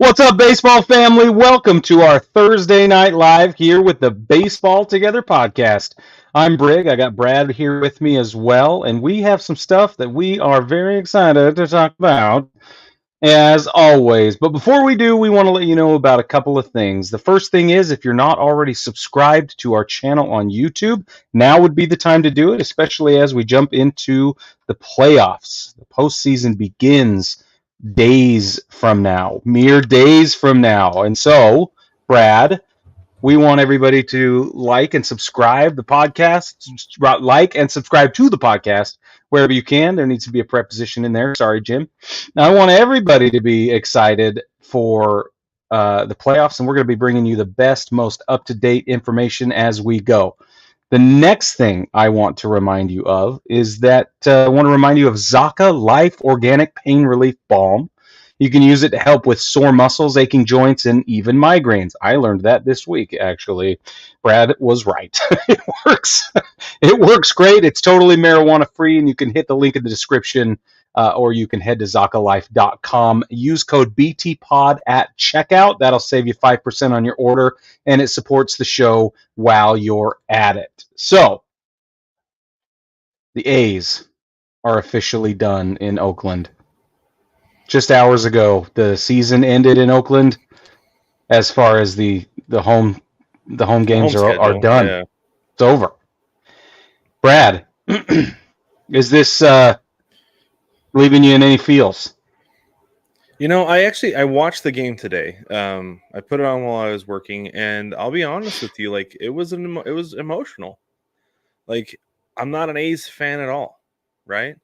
What's up, baseball family? Welcome to our Thursday night live here with the Baseball Together podcast. I'm Brig. I got Brad here with me as well, and we have some stuff that we are very excited to talk about, as always. But before we do, we want to let you know about a couple of things. The first thing is, if you're not already subscribed to our channel on YouTube, now would be the time to do it, especially as we jump into the playoffs. The postseason begins days from now, mere days from now. And so, Brad, we want everybody to like and subscribe the podcast, like and subscribe to the podcast wherever you can. There needs to be a preposition in there. Sorry, Jim. Now, I want everybody to be excited for the playoffs, and we're going to be bringing you the best, most up-to-date information as we go. The next thing I want to remind you of is that I want to remind you of Zaka Life Organic Pain Relief Balm. You can use it to help with sore muscles, aching joints, and even migraines. I learned that this week, actually. Brad was right. It works. It works great. It's totally marijuana-free, and you can hit the link in the description, or you can head to ZakaLife.com. Use code BTPOD at checkout. That'll save you 5% on your order, and it supports the show while you're at it. So, the A's are officially done in Oakland. Just hours ago, the season ended in Oakland. As far as the home games are done, yeah. It's over. Brad, is this leaving you in any feels? You know, I watched the game today. I put it on while I was working, and I'll be honest with you, like it was emotional. Like I'm not an A's fan at all, right?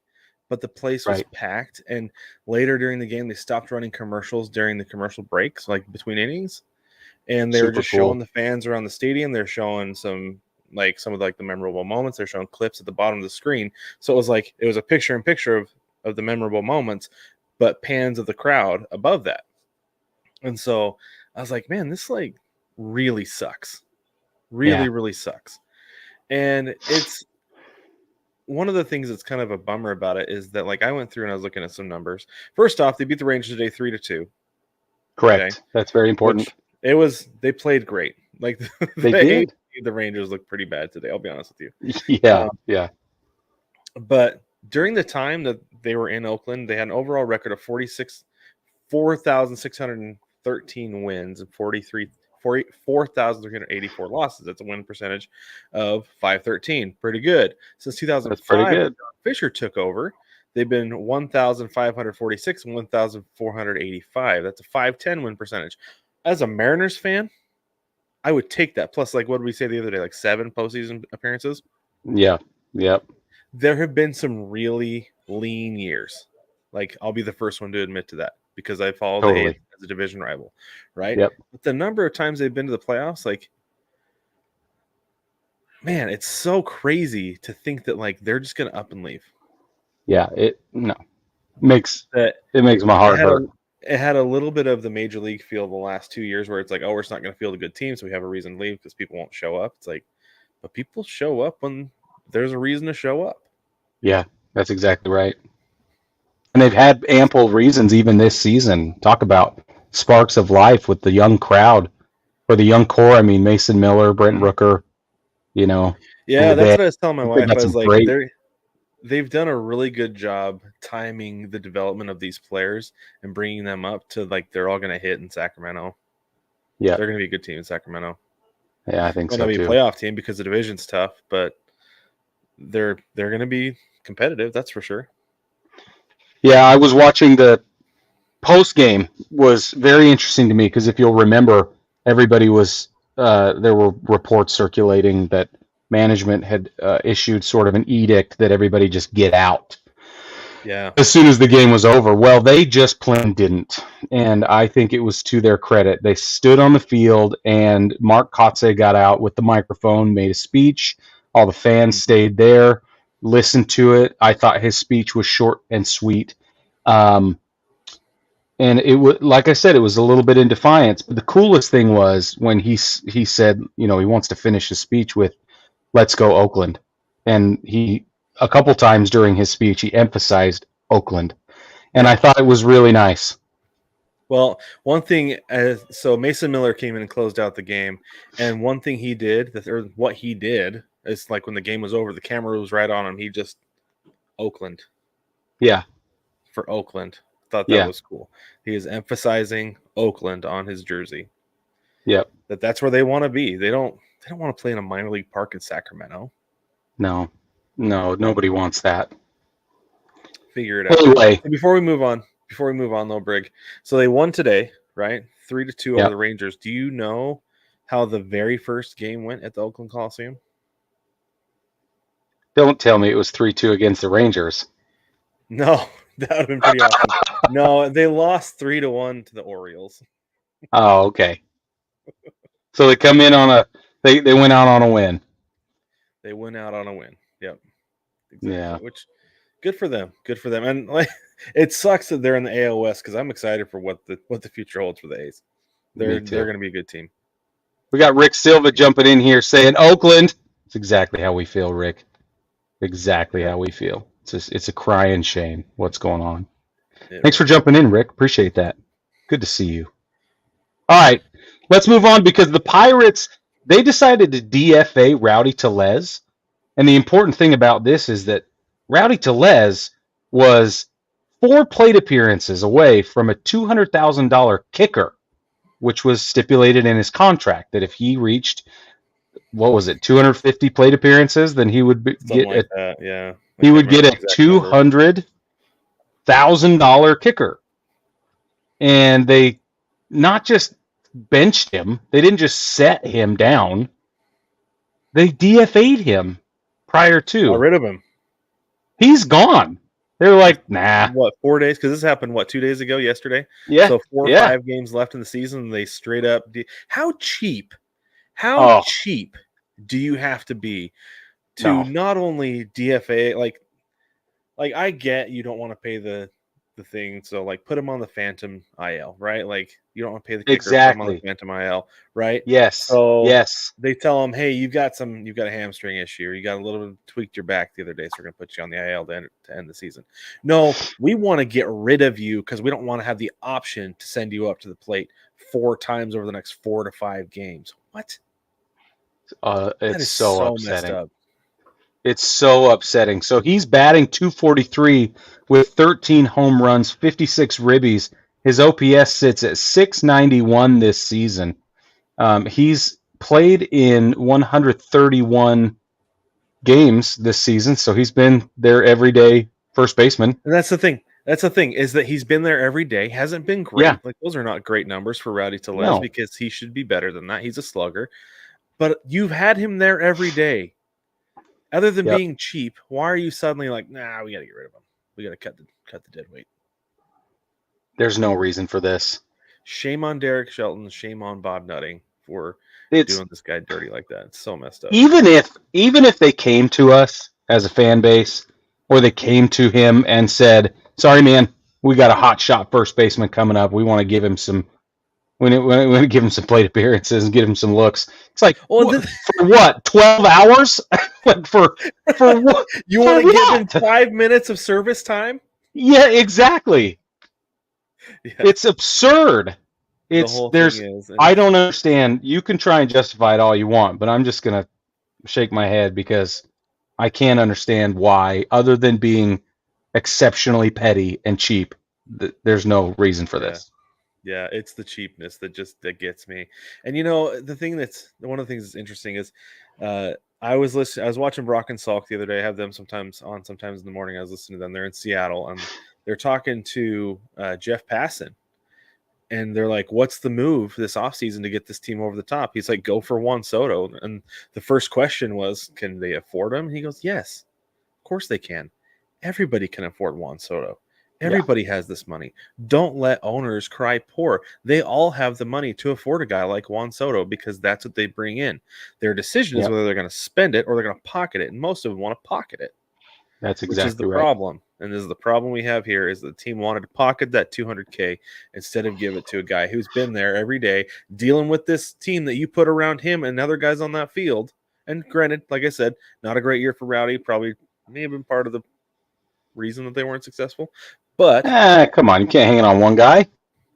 But the place was packed, and later during the game, they stopped running commercials during the commercial breaks, like between innings, and they were just showing the fans around the stadium. They're showing some of the memorable moments. They're showing clips at the bottom of the screen, so it was a picture-in-picture of the memorable moments, but pans of the crowd above that. And so I was like, man, this really sucks, really sucks, and it's. One of the things that's kind of a bummer about it is that I went through and I was looking at some numbers. First off, they beat the Rangers today 3-2. Correct. Okay? That's very important. They played great. They did. The Rangers looked pretty bad today. I'll be honest with you. Yeah. But during the time that they were in Oakland, they had an overall record of 4,613 wins and 4,384 losses. That's a win percentage of .513. Pretty good. Since 2005, Fisher took over, they've been 1,546 and 1,485. That's a .510 win percentage. As a Mariners fan, I would take that. Plus, what did we say the other day? 7 postseason appearances? Yeah. Yep. There have been some really lean years. I'll be the first one to admit to that, because I follow the A's as a division rival, right? Yep. But the number of times they've been to the playoffs, man, it's so crazy to think that they're just going to up and leave. Yeah, it makes my heart hurt. It had a little bit of the major league feel the last 2 years, where it's we're just not going to field a good team, so we have a reason to leave because people won't show up. It's but people show up when there's a reason to show up. Yeah, that's exactly right. And they've had ample reasons even this season. Talk about sparks of life with the young crowd, or the young core. I mean, Mason Miller, Brent Rooker, Yeah, that's what I was telling my wife. I was they've done a really good job timing the development of these players and bringing them up to they're all going to hit in Sacramento. Yeah, they're going to be a good team in Sacramento. Yeah, I think so too. They'll be a playoff team because the division's tough, but they're going to be competitive. That's for sure. Yeah, I was watching the post game. Was very interesting to me because if you'll remember, everybody was there were reports circulating that management had issued sort of an edict that everybody just get out. Yeah. As soon as the game was over. Well, they just plain didn't, and I think it was to their credit. They stood on the field, and Mark Kotze got out with the microphone, made a speech. All the fans stayed there, listened to it. I thought his speech was short and sweet. And it was, like I said, it was a little bit in defiance. But the coolest thing was when he said, he wants to finish his speech with, "Let's go Oakland." And a couple times during his speech, he emphasized Oakland. And I thought it was really nice. Well, one thing, so Mason Miller came in and closed out the game, and one thing he did, or what he did, is like when the game was over, the camera was right on him. He just Oakland Yeah. for Oakland. Thought that Yeah. was cool. He is emphasizing Oakland on his jersey. Yep. That's where they want to be. They don't want to play in a minor league park in Sacramento. No, nobody wants that. Figure it out. Anyway, Before we move on though, Brig. So they won today, right? 3-2 over the Rangers. Do you know how the very first game went at the Oakland Coliseum? Don't tell me it was 3-2 against the Rangers. No, that would have been pretty awesome. No, they lost 3-1 to the Orioles. Oh, okay. So they come in on they went out on a win. They went out on a win. Yep. Exactly. Yeah. Which good for them. Good for them. And like it sucks that they're in the AL West because I'm excited for what the future holds for the A's. They're going to be a good team. We got Rick Silva jumping in here saying Oakland. It's exactly how we feel, Rick. Exactly how we feel. It's a crying shame what's going on. Thanks for jumping in, Rick. Appreciate that. Good to see you. All right, let's move on because the Pirates, they decided to DFA Rowdy Tellez. And the important thing about this is that Rowdy Tellez was 4 plate appearances away from a $200,000 kicker, which was stipulated in his contract that if he reached, 250 plate appearances, then he would get a $200,000 kicker. And they not just benched him, they didn't just set him down, they DFA'd him prior to. Got rid of him. He's gone. They're like, nah. What, 4 days? Because this happened, 2 days ago, yesterday? Yeah. So 4 or 5 games left in the season, they straight up how cheap do you have to be to not only DFA, like I get you don't want to pay the thing, so like put him on the Phantom IL, right? Like you don't want to pay the kicker, put him on the Phantom IL, right? Yes. So yes. They tell him, hey, you've got a hamstring issue, or you got a little bit tweaked your back the other day, so we're gonna put you on the IL to end the season. No, we want to get rid of you because we don't want to have the option to send you up to the plate 4 times over the next 4 to 5 games. What? It's so upsetting. It's so upsetting. So he's batting .243 with 13 home runs, 56 ribbies. His OPS sits at .691 this season. He's played in 131 games this season, so he's been their everyday first baseman. And that's the thing. Is that he's been there every day. Hasn't been great. Yeah. Like those are not great numbers for Rowdy Tellez because he should be better than that. He's a slugger. But you've had him there every day. Other than being cheap, why are you suddenly like, nah, we got to get rid of him. We got to cut the dead weight. There's no reason for this. Shame on Derek Shelton. Shame on Bob Nutting for doing this guy dirty like that. It's so messed up. Even if they came to us as a fan base, or they came to him and said, "Sorry, man, we got a hot shot first baseman coming up. We want to give him some." We want to give him some plate appearances and get him some looks. It's like, for what? 12 hours? Like for what? You want to give him 5 minutes of service time? Yeah, exactly. Yeah. It's absurd. I don't understand. You can try and justify it all you want, but I'm just going to shake my head because I can't understand why, other than being exceptionally petty and cheap, there's no reason for this. Yeah, it's the cheapness that gets me. And one of the things that's interesting is I was watching Brock and Salk the other day. I have them sometimes in the morning. I was listening to them. They're in Seattle and they're talking to Jeff Passan. And they're like, what's the move this offseason to get this team over the top? He's like, go for Juan Soto. And the first question was, can they afford him? And he goes, yes, of course they can. Everybody can afford Juan Soto. Everybody has this money. Don't let owners cry poor. They all have the money to afford a guy like Juan Soto because that's what they bring in. Their decision is whether they're going to spend it or they're going to pocket it. And most of them want to pocket it. That's exactly which is the problem. And this is the problem we have here is the team wanted to pocket that $200K instead of give it to a guy who's been there every day dealing with this team that you put around him and other guys on that field. And granted, like I said, not a great year for Rowdy. Probably may have been part of the reason that they weren't successful. But come on, you can't hang it on one guy.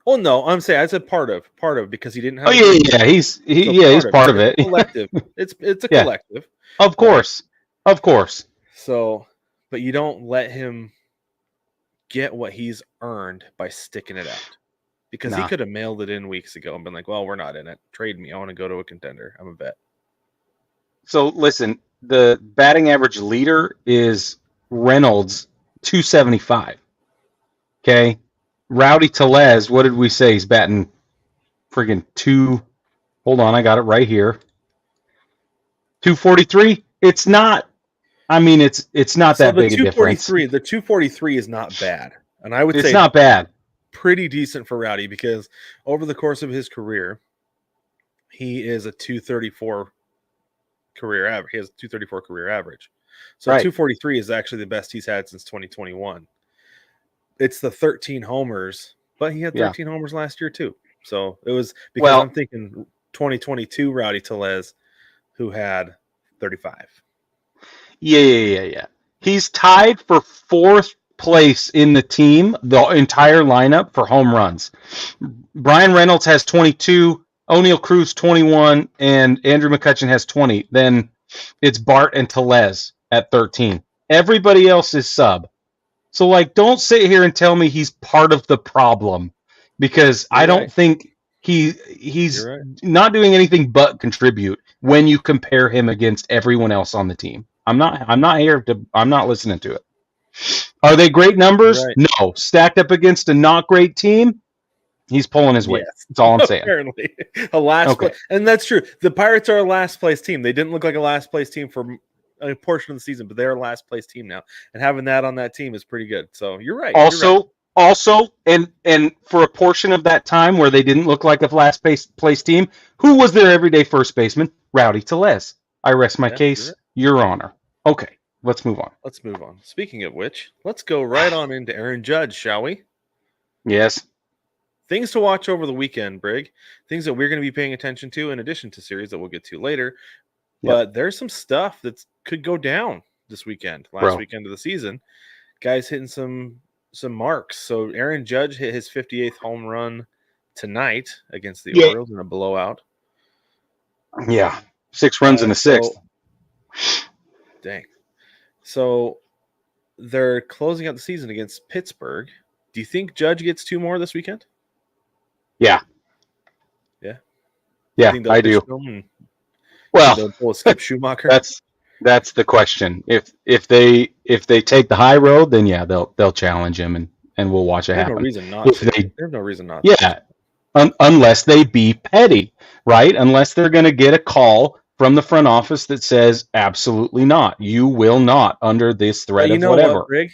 Oh no, I'm saying I said part of because he didn't have. Oh yeah. He's part of it. Collective. It's a Yeah, collective. of course, right? of course. So, but you don't let him get what he's earned by sticking it out, because he Nah. could have mailed it in weeks ago and been like, "Well, we're not in it. Trade me. I want to go to a contender. I'm a vet." So listen, the batting average leader is Reynolds, 275. Okay, Rowdy Tellez, what did we say? He's batting friggin' two. Hold on, I got it right here. 243. It's not. I mean, it's not So that the big a difference. 243 is not bad, and I would It's say not bad. pretty decent for Rowdy, because over the course of his career, he is a 234 career average. He has a 234 career average. So Right. 243 is actually the best he's had since 2021. It's the 13 homers, but he had 13 homers last year too. So it was because I'm thinking 2022 Rowdy Tellez, who had 35. Yeah. He's tied for fourth place in the team, the entire lineup, for home runs. Brian Reynolds has 22, O'Neal Cruz 21, and Andrew McCutchen has 20. Then it's Bart and Tellez at 13. Everybody else is sub. So, like, don't sit here and tell me he's part of the problem, because I don't think he's not doing anything but contribute when you compare him against everyone else on the team. I'm not listening to it. Are they great numbers? Right. No. Stacked up against a not great team, he's pulling his weight. That's all I'm saying. Apparently. A last place. And that's true. The Pirates are a last place team. They didn't look like a last place team for a portion of the season, but they're a last place team now. And having that on that team is pretty good. So you're right. Also, and for a portion of that time where they didn't look like a last place team, who was their everyday first baseman? Rowdy Tellez. I rest my case, Your Honor. Okay, let's move on. Speaking of which, let's go right on into Aaron Judge, shall we? Yes. Things to watch over the weekend, Brig. Things that we're going to be paying attention to, in addition to series that we'll get to later. But there's some stuff that could go down this weekend, weekend of the season. Guys hitting some marks. So Aaron Judge hit his 58th home run tonight against the Orioles in a blowout. Yeah, 6 runs in the sixth. Dang. So they're closing out the season against Pittsburgh. Do you think Judge gets 2 more this weekend? Yeah. Yeah. Yeah, I do. Well, they'll pull a Skip Schumacher. That's the question. If they take the high road, then yeah, they'll challenge him and we'll watch it happen. There's no reason not. Yeah. Unless they be petty, right? Unless they're going to get a call from the front office that says absolutely not. You will not under this threat of whatever. What, Brig?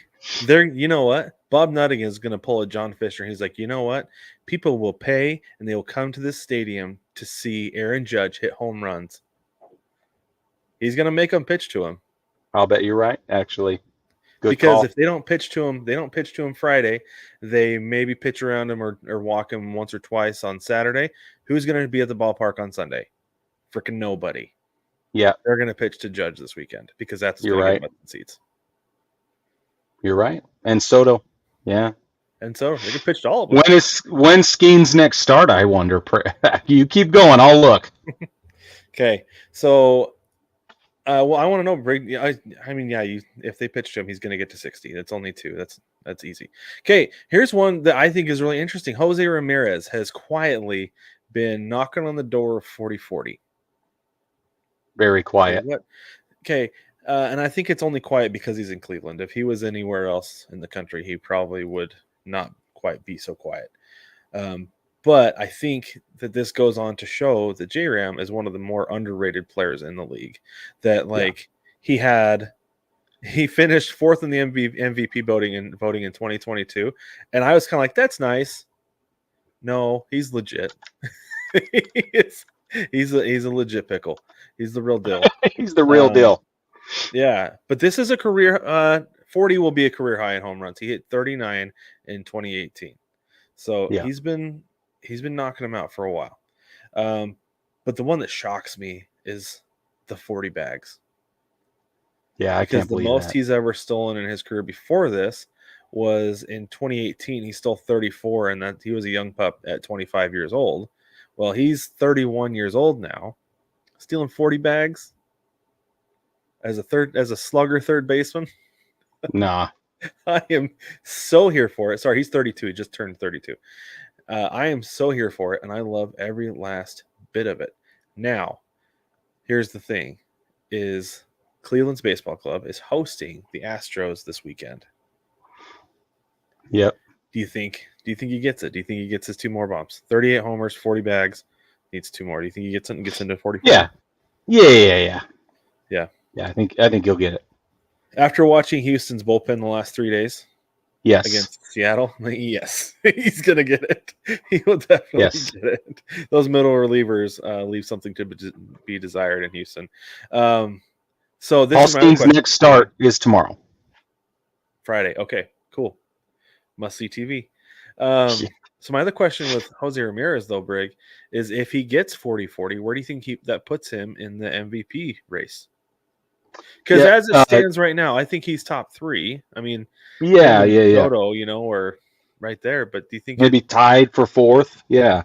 You know what? Bob Nutting is going to pull a John Fisher. He's like, you know what? People will pay and they will come to this stadium to see Aaron Judge hit home runs. He's going to make them pitch to him. I'll bet you're right, actually. Good call. If they don't pitch to him Friday. They maybe pitch around him or walk him once or twice on Saturday. Who's going to be at the ballpark on Sunday? Freaking nobody. Yeah. They're going to pitch to Judge this weekend because that's you're right. Seats. You're right. And Soto. Yeah. And so they can pitch to all of them. When Skeen's next start, I wonder. You keep going. I'll look. Okay. So, I want to know, Brig. If they pitch to him, he's going to get to 60. That's only 2. That's easy. Okay. Here's one that I think is really interesting. Jose Ramirez has quietly been knocking on the door of 40-40. Very quiet. Okay. And I think it's only quiet because he's in Cleveland. If he was anywhere else in the country, he probably would not quite be so quiet. But I think that this goes on to show that J-Ram is one of the more underrated players in the league. That he finished 4th in the MVP voting in 2022, and I was kind of like, that's nice. No, he's legit. He's a legit pickle. He's the real deal. He's the real deal. Yeah, but this is a career. 40 will be a career high in home runs. He hit 39 in 2018. So he's been knocking them out for a while. But the one that shocks me is the 40 bags. Yeah, I can't believe the most that. he's ever stolen in his career before this was in 2018. He's still 34, and that he was a young pup at 25 years old. Well, he's 31 years old now, stealing 40 bags as a slugger third baseman. Nah. I am so here for it. Sorry, he's 32. He just turned 32. I am so here for it, and I love every last bit of it. Now, here's the thing, is Cleveland's baseball club is hosting the Astros this weekend. Yep. Do you think he gets it? Do you think he gets his 2 more bombs? 38 homers, 40 bags, needs 2 more. Do you think he gets it and gets into 44? Yeah. Yeah. Yeah, I think he'll get it. After watching Houston's bullpen the last 3 days Yes. against Seattle, yes, he's going to get it. He will definitely get it. Those middle relievers leave something to be desired in Houston. So this Paul next start is tomorrow. Friday. Okay, cool. Must see TV. So my other question with Jose Ramirez, though, Brig, is if he gets 40-40, where do you think that puts him in the MVP race? Because as it stands right now, I think he's top 3. I mean, yeah. Soto, or right there. But do you think maybe tied for 4th? Yeah.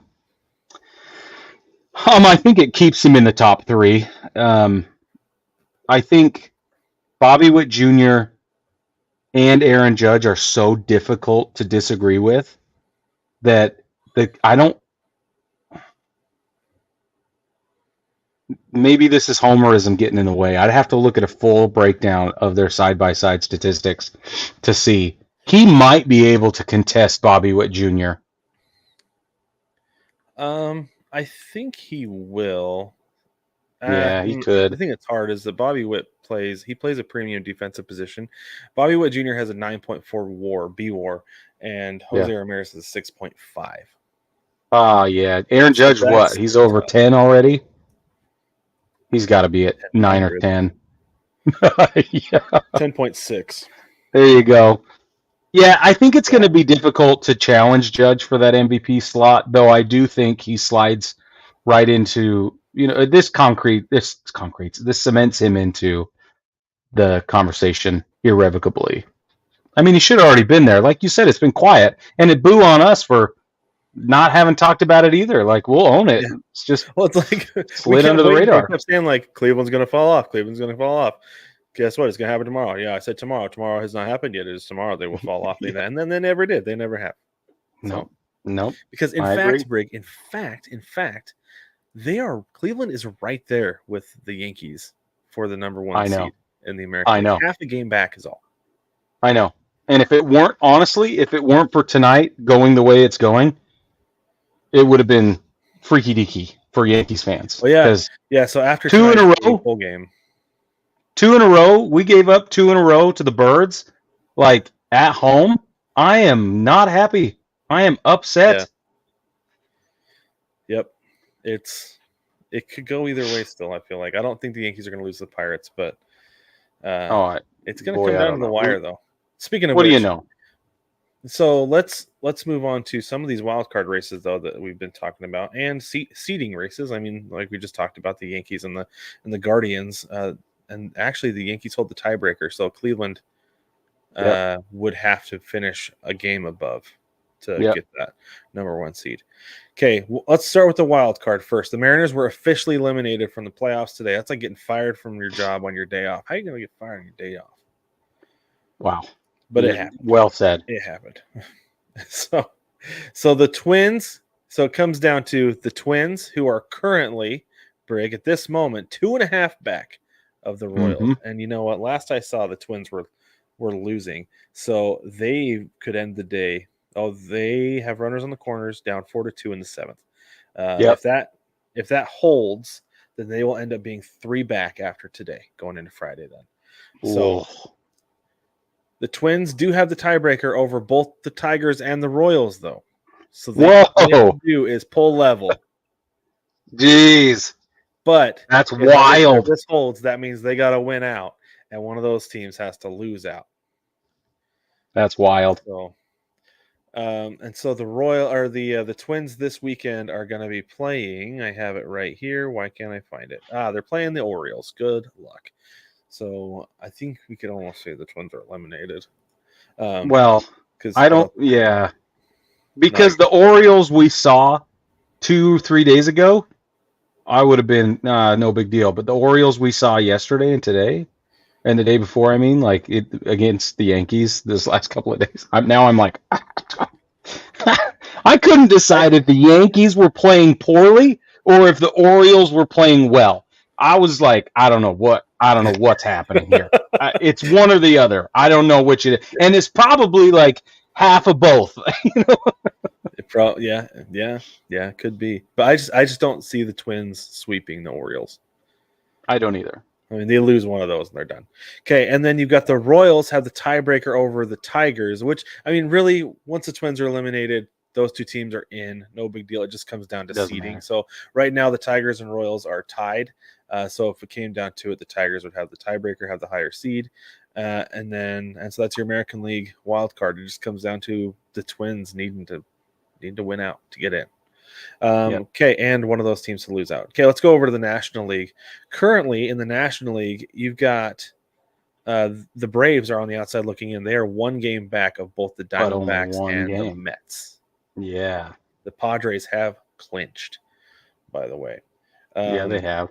I think it keeps him in the top 3. I think Bobby Witt Jr. and Aaron Judge are so difficult to disagree with that maybe this is homerism getting in the way. I'd have to look at a full breakdown of their side-by-side statistics to see. He might be able to contest Bobby Witt Jr. I think he will. Yeah, he could. The thing that's hard is that Bobby Witt plays a premium defensive position. Bobby Witt Jr. has a 9.4 B WAR, and Jose Ramirez has a 6.5. Oh, yeah. Aaron Judge, what? He's over 10 already? He's got to be at 9 or 10. Yeah. 10.6. There you go. Yeah, I think it's going to be difficult to challenge Judge for that MVP slot, though I do think he slides right into, this cements him into the conversation irrevocably. I mean, he should have already been there. Like you said, it's been quiet, and it boo on us for not having talked about it either. Like, we'll own it. Yeah. It's just it's like slid under the radar. We kept saying like Cleveland's going to fall off. Cleveland's going to fall off. Guess what? It's going to happen tomorrow. Yeah, I said tomorrow. Tomorrow has not happened yet. It is tomorrow. They will fall off. And then they never did. They never have. No. Because in fact, Cleveland is right there with the Yankees for the number 1 seed in the American League. I know. Half a game back is all. I know. And if it weren't for tonight going the way it's going, it would have been freaky deaky for Yankees fans. Well, yeah. So after 2 in a row, full game. 2 in a row. We gave up 2 in a row to the Birds, like at home. I am not happy. I am upset. Yeah. Yep. It could go either way still, I feel like. I don't think the Yankees are going to lose to the Pirates, but it's going to come down to the wire, though. Speaking of what do you know? So let's move on to some of these wild card races, though, that we've been talking about, and seeding races. I mean, like we just talked about the Yankees and the Guardians. And actually, the Yankees hold the tiebreaker, so Cleveland would have to finish a game above to get that number 1 seed. Okay, let's start with the wild card first. The Mariners were officially eliminated from the playoffs today. That's like getting fired from your job on your day off. How are you going to get fired on your day off? Wow. But it happened. Well said. It happened. So the Twins. So it comes down to the Twins, who are currently, Brig, at this moment, 2.5 back of the Royals. Mm-hmm. And you know what? Last I saw, the Twins were losing. So they could end the day. Oh, they have runners on the corners, down 4-2 in the 7th. If that holds, then they will end up being 3 back after today, going into Friday then. So the Twins do have the tiebreaker over both the Tigers and the Royals, though. So what they have to do is pull level. Jeez. But that's wild. If this holds, that means they got to win out, and one of those teams has to lose out. That's wild. So, and so the Twins this weekend are going to be playing. I have it right here. Why can't I find it? They're playing the Orioles. Good luck. So I think we could almost say the Twins are eliminated. Well, because I don't. Yeah, because the Orioles we saw 2-3 days ago, I would have been no big deal. But the Orioles we saw yesterday and today, and the day before, I mean, like it against the Yankees this last couple of days. I'm like, I couldn't decide if the Yankees were playing poorly or if the Orioles were playing well. I was like, I don't know what's happening here. It's one or the other. I don't know which it is, and it's probably like half of both. Yeah, could be. But I just don't see the Twins sweeping the Orioles. I don't either. I mean, they lose one of those and they're done. Okay, and then you've got the Royals have the tiebreaker over the Tigers, which, I mean, really, once the Twins are eliminated, those two teams are in. No big deal. It just comes down to seeding. So right now, the Tigers and Royals are tied. So if it came down to it, the Tigers would have the tiebreaker, have the higher seed. And so that's your American League wild card. It just comes down to the Twins needing to win out to get in. Okay, and one of those teams to lose out. Okay, let's go over to the National League. Currently in the National League, you've got the Braves are on the outside looking in. They are one game back of both the Diamondbacks and the Mets. Yeah. The Padres have clinched, by the way. Yeah, they have.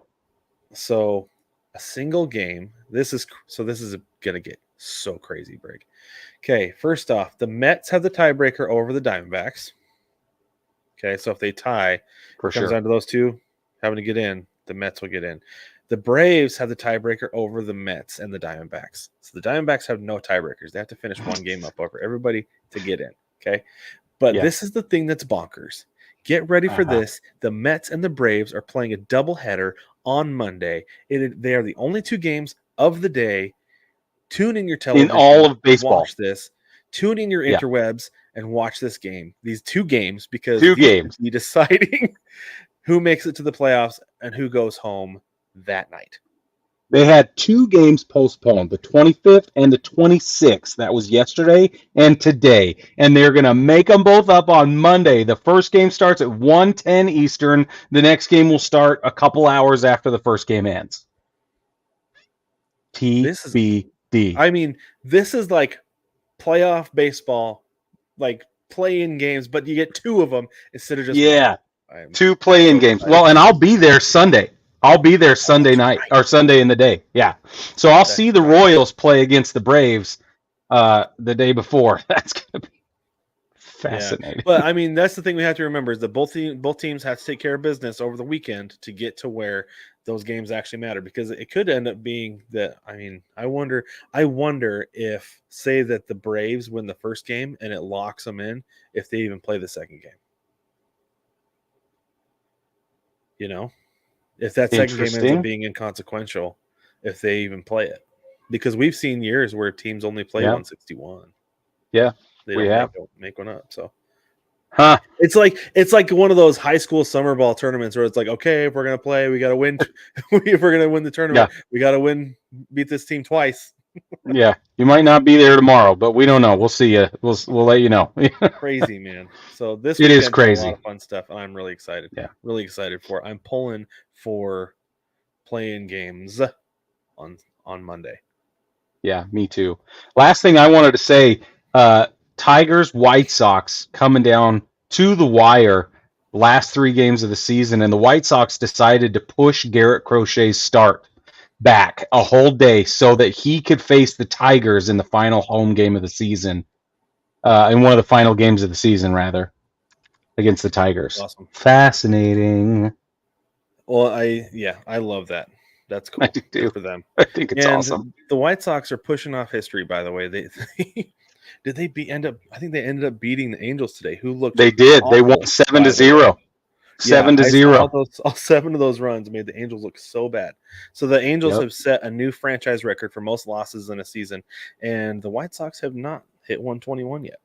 So a single game. This is going to get so crazy, Brig. Okay, first off, the Mets have the tiebreaker over the Diamondbacks. Okay, so if they tie, it comes down to those two having to get in, the Mets will get in. The Braves have the tiebreaker over the Mets and the Diamondbacks. So the Diamondbacks have no tiebreakers. They have to finish one game up over everybody to get in. Okay, but this is the thing that's bonkers. Get ready for this. The Mets and the Braves are playing a doubleheader on Monday. They are the only two games of the day. Tune in your television. In all of baseball. Watch this. Tune in your interwebs and watch this game. These two games, because be deciding who makes it to the playoffs and who goes home that night. They had two games postponed, the 25th and the 26th. That was yesterday and today. And they're going to make them both up on Monday. The first game starts at 1:10 Eastern. The next game will start a couple hours after the first game ends. TBD. I mean, this is like playoff baseball, like play-in games, but you get two of them instead of just two play-in games. Well, and I'll be there Sunday. Sunday night or Sunday in the day. Yeah. So I'll see the Royals play against the Braves the day before. That's going to be fascinating. Yeah. But I mean, that's the thing we have to remember is that both teams have to take care of business over the weekend to get to where those games actually matter, because it could end up being that. I mean, I wonder if, say that the Braves win the first game and it locks them in, if they even play the second game. You know? If that second game ends up being inconsequential, if they even play it. Because we've seen years where teams only play 161. Yeah. They don't make one up. So it's like one of those high school summer ball tournaments where it's like, okay, if we're gonna play, we gotta win. If we're gonna win the tournament, we gotta beat this team twice. Yeah. You might not be there tomorrow, but we don't know. We'll see you. We'll let you know. Crazy, man. So this it is crazy. A lot of fun stuff, and I'm really excited. Yeah, really excited for it. I'm pulling for playing games on Monday. Yeah, me too. Last thing I wanted to say, Tigers, White Sox coming down to the wire last 3 games of the season, and the White Sox decided to push Garrett Crochet's start back a whole day so that he could face the Tigers in the final home game of the season, in one of the final games of the season, rather, against the Tigers. Awesome. Fascinating. Well, I love that. That's cool. I do too. For them. I think it's awesome. The White Sox are pushing off history, by the way. I think they ended up beating the Angels today, who looked They did. They won 7-0. 7-0. All 7 of those runs made the Angels look so bad. So the Angels have set a new franchise record for most losses in a season, and the White Sox have not hit 121 yet.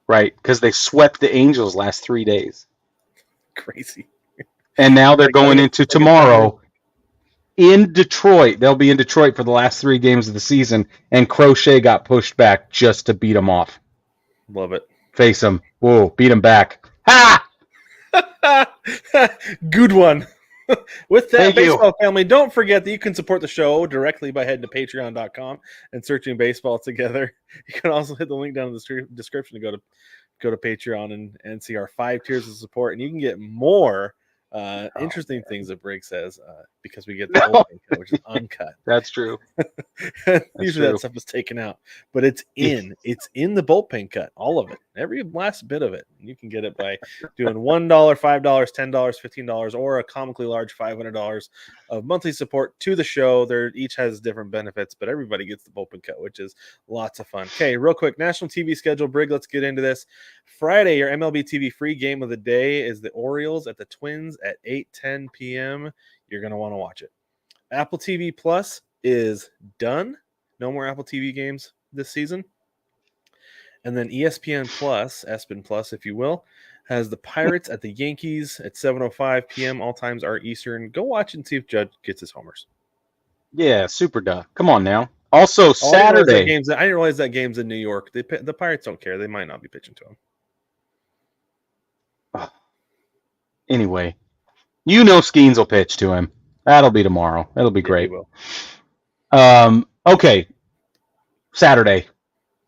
Right, because they swept the Angels last 3 days. Crazy. And now they're going into tomorrow in Detroit. They'll be in Detroit for the last 3 games of the season, and Crochet got pushed back just to beat him off. Love it. Face him. Whoa, beat him back. Ha! Good one. With that, Thank you. baseball family, don't forget that you can support the show directly by heading to patreon.com and searching Baseball Together. You can also hit the link down in the description to go to Patreon and see our 5 tiers of support, and you can get more interesting things that Brig says because we get the bullpen cut, which is uncut. That's true. Usually that stuff is taken out, but it's in the bullpen cut, all of it, every last bit of it. You can get it by doing $1, $5, $10, $15, or a comically large $500 of monthly support to the show. There each has different benefits, but everybody gets the bullpen cut, which is lots of fun. Okay, real quick, national TV schedule, Brig. Let's get into this. Friday, your MLB TV free game of the day is the Orioles at the Twins at 8:10 p.m. You're going to want to watch it. Apple TV Plus is done. No more Apple TV games this season. And then ESPN Plus, ESPN Plus, if you will, has the Pirates at the Yankees at 7:05 p.m. All times are Eastern. Go watch and see if Judge gets his homers. Yeah, super duh. Come on now. Also, Saturday. I didn't realize that game's in New York. The Pirates don't care. They might not be pitching to him. Anyway, Skeens will pitch to him. That'll be tomorrow. That'll be great. Okay. Saturday.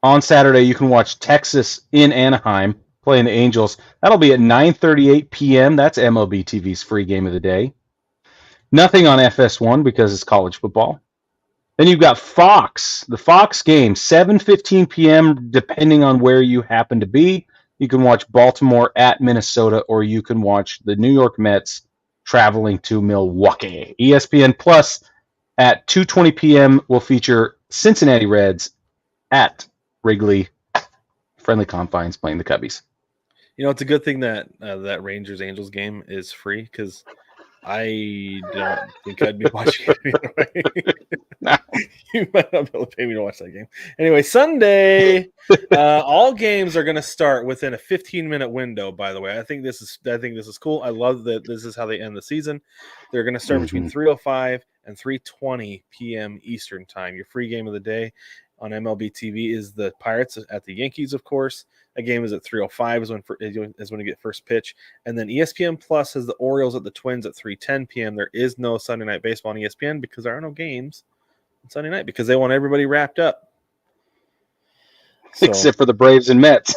On Saturday, you can watch Texas in Anaheim playing the Angels. That'll be at 9:38 p.m. That's MLB TV's free game of the day. Nothing on FS1 because it's college football. Then you've got Fox. The Fox game, 7:15 p.m. depending on where you happen to be. You can watch Baltimore at Minnesota, or you can watch the New York Mets traveling to Milwaukee. ESPN Plus at 2:20 p.m. will feature Cincinnati Reds at Wrigley Friendly Confines playing the Cubbies. It's a good thing that that Rangers-Angels game is free because I don't think I'd be watching it anyway. You might not be able to pay me to watch that game. Anyway, Sunday, all games are going to start within a 15-minute window. By the way, I think this is cool. I love that this is how they end the season. They're going to start between 3:05 and 3:20 p.m. Eastern time. Your free game of the day on MLB TV is the Pirates at the Yankees, of course. That game is at 3:05 is when you get first pitch. And then ESPN Plus has the Orioles at the Twins at 3:10 p.m. There is no Sunday Night Baseball on ESPN because there are no games on Sunday night because they want everybody wrapped up. So, except for the Braves and Mets.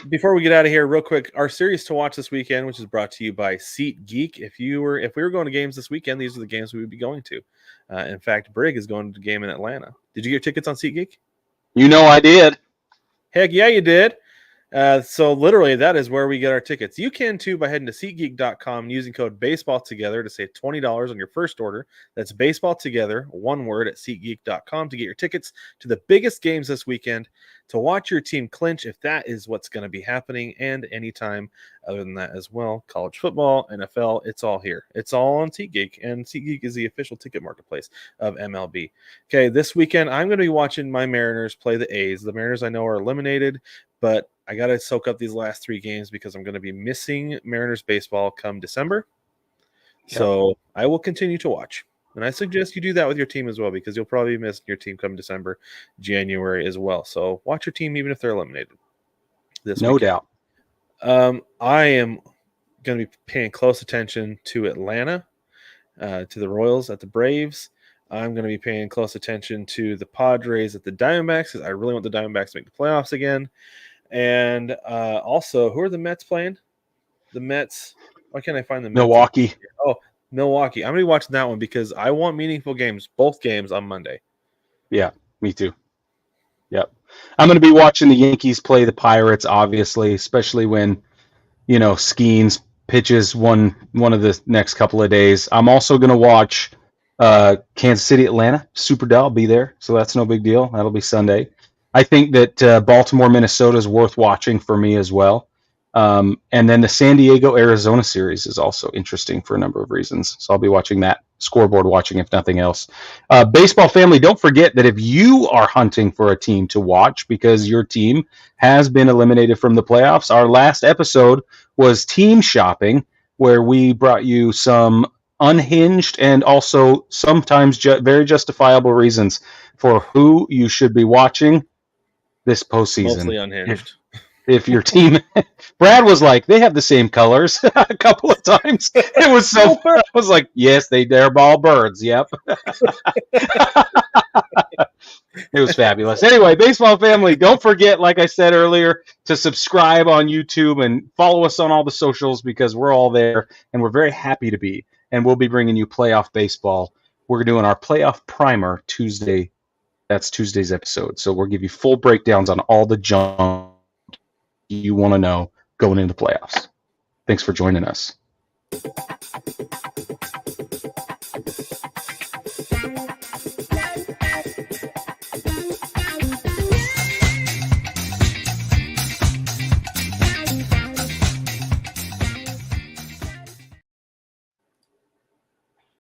Before we get out of here, real quick, our series to watch this weekend, which is brought to you by SeatGeek. If we were going to games this weekend, these are the games we would be going to. In fact, Brig is going to the game in Atlanta. Did you get tickets on SeatGeek? I did. Heck yeah, you did. So literally, that is where we get our tickets. You can too by heading to SeatGeek.com and using code BaseballTogether to save $20 on your first order. That's Baseball Together, one word, at SeatGeek.com to get your tickets to the biggest games this weekend, to watch your team clinch if that is what's going to be happening, and anytime other than that as well. College football, NFL, it's all here. It's all on SeatGeek, and SeatGeek is the official ticket marketplace of MLB. Okay, this weekend I'm going to be watching my Mariners play the A's. The Mariners I know are eliminated, but I got to soak up these last 3 games because I'm going to be missing Mariners baseball come December. Yep. So I will continue to watch. And I suggest you do that with your team as well because you'll probably miss your team come December, January as well. So watch your team even if they're eliminated. No doubt. I am going to be paying close attention to Atlanta, to the Royals at the Braves. I'm going to be paying close attention to the Padres at the Diamondbacks because I really want the Diamondbacks to make the playoffs again. And also, who are the Mets playing? The Mets. Why can't I find the Mets? Milwaukee. Oh, Milwaukee. I'm going to be watching that one because I want meaningful games, both games on Monday. Yeah, me too. Yep. I'm going to be watching the Yankees play the Pirates, obviously, especially when, Skeens pitches one of the next couple of days. I'm also going to watch Kansas City, Atlanta. Super dull. I'll be there, so that's no big deal. That'll be Sunday. I think that Baltimore, Minnesota is worth watching for me as well. And then the San Diego, Arizona series is also interesting for a number of reasons. So I'll be watching that, scoreboard watching if nothing else. Baseball family, don't forget that if you are hunting for a team to watch because your team has been eliminated from the playoffs, our last episode was team shopping, where we brought you some unhinged and also sometimes very justifiable reasons for who you should be watching this postseason. Mostly unhinged. if your team. Brad was like, they have the same colors a couple of times. It was so. I was like, yes, they're all birds. Yep. It was fabulous. Anyway, baseball family, don't forget, like I said earlier, to subscribe on YouTube and follow us on all the socials because we're all there and we're very happy to be. And we'll be bringing you playoff baseball. We're doing our playoff primer Tuesday. That's Tuesday's episode. So we'll give you full breakdowns on all the junk you want to know going into the playoffs. Thanks for joining us.